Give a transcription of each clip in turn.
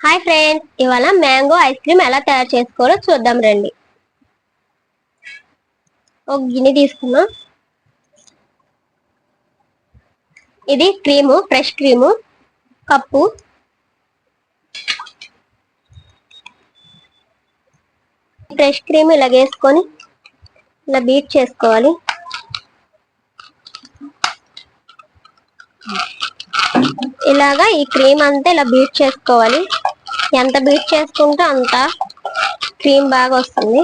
Hi friends, ఇవాళ mango ice cream ఎలా తయారు చేసుకోవాలో చూద్దాం రండి. ఒక గిన్నె తీసుకున్నాం. ఇది cream, fresh cream cup. Fresh cream ఇలా వేసుకొని ఇలా బీట్ చేసుకోవాలి. ఇలాగా ఈ క్రీమ్ అంతా ఇలా బీట్ చేసుకోవాలి. ఎంత బీట్ చేసుకుంటే అంత క్రీమ్ బాగా వస్తుంది.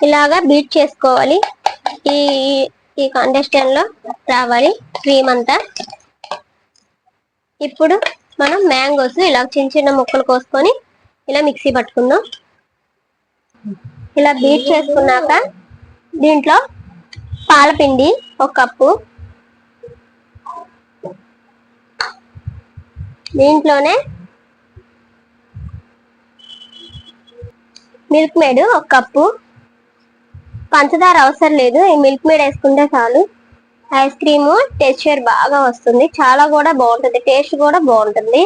ఇలాగా బీట్ చేసుకోవాలి. ఈ ఈ కంటెస్టెంట్ లో రావాలి క్రీమ్ అంతా. ఇప్పుడు మనం మ్యాంగోస్ ఇలా చిన్న చిన్న ముక్కలు కోసుకొని ఇలా మిక్సీ పట్టుకుందాం. ఇలా బీట్ చేసుకున్నాక దీంట్లో పాలపిండి ఒక కప్పు, దీంట్లోనే మిల్క్ మేడ్ ఒక కప్పు. పంచదార అవసరం లేదు, ఈ మిల్క్ మేడ్ వేసుకుంటే చాలు. ఐస్ క్రీమ్ టెక్స్చర్ బాగా వస్తుంది, చాలా కూడా బాగుంటుంది, టేస్ట్ కూడా బాగుంటుంది.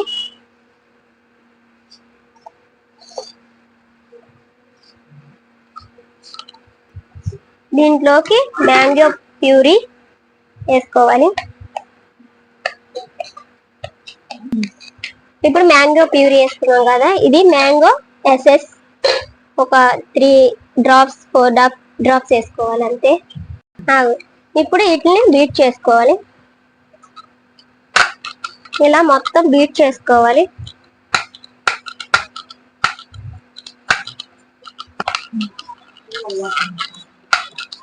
దీంట్లోకి మ్యాంగో ప్యూరీ వేసుకోవాలి. ఇప్పుడు మ్యాంగో ప్యూరీ వేసుకున్నాం కదా, ఇది మ్యాంగో ఎసెన్స్ ఒక 3 డ్రాప్స్ 4 డ్రాప్స్ వేసుకోవాలి అంతే. ఇప్పుడు వీటిని బీట్ చేసుకోవాలి. ఇలా మొత్తం బీట్ చేసుకోవాలి.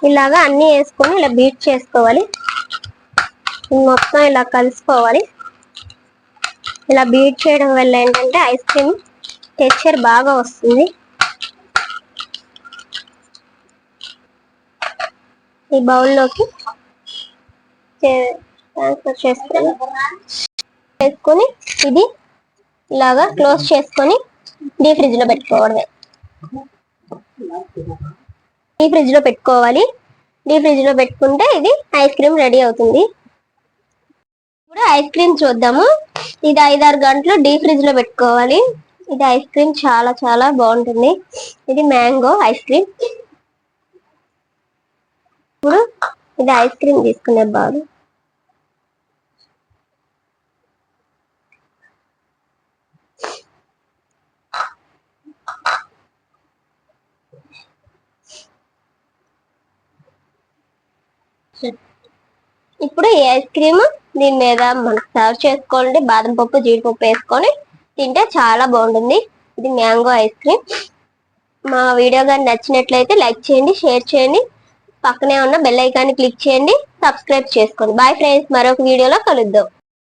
ఇలాగా అన్ని వేసుకొని ఇలా బీట్ చేసుకోవాలి. మొత్తం ఇలా కలుసుకోవాలి. ఇలా బీట్ చేయడం వల్ల ఏంటంటే ఐస్ క్రీమ్ టెక్స్చర్ బాగా వస్తుంది. ఈ బౌల్లోకి ట్రాన్స్ఫర్ చేసుకొని ఇది ఇలాగా క్లోజ్ చేసుకొని డీప్ ఫ్రిడ్జ్ లో పెట్టుకోవడమే. డీప్ ఫ్రిడ్జ్ లో పెట్టుకోవాలి. డీప్ ఫ్రిడ్జ్ లో పెట్టుకుంటే ఇది ఐస్ క్రీమ్ రెడీ అవుతుంది. ఇప్పుడు ఐస్ క్రీమ్ చూద్దాము. ఇది 5-6 గంటలు డీప్ ఫ్రిడ్జ్ లో పెట్టుకోవాలి. ఇది ఐస్ క్రీమ్ చాలా చాలా బాగుంటుంది. ఇది మ్యాంగో ఐస్ క్రీమ్. ఇప్పుడు ఇది ఐస్ క్రీమ్ తీసుకునే బాగు. ఇప్పుడు ఈ ఐస్ క్రీమ్ దీని మీద మనం సర్వ్ చేసుకోవాలంటే బాదం పప్పు, జీడిపప్పు వేసుకొని తింటే చాలా బాగుంటుంది. ఇది మ్యాంగో ఐస్ క్రీమ్. మా వీడియో కానీ నచ్చినట్లయితే లైక్ చేయండి, షేర్ చేయండి, పక్కనే ఉన్న బెల్ ఐకాన్ని క్లిక్ చేయండి, సబ్స్క్రైబ్ చేసుకోండి. బాయ్ ఫ్రెండ్స్, మరొక వీడియోలో కలుద్దాం.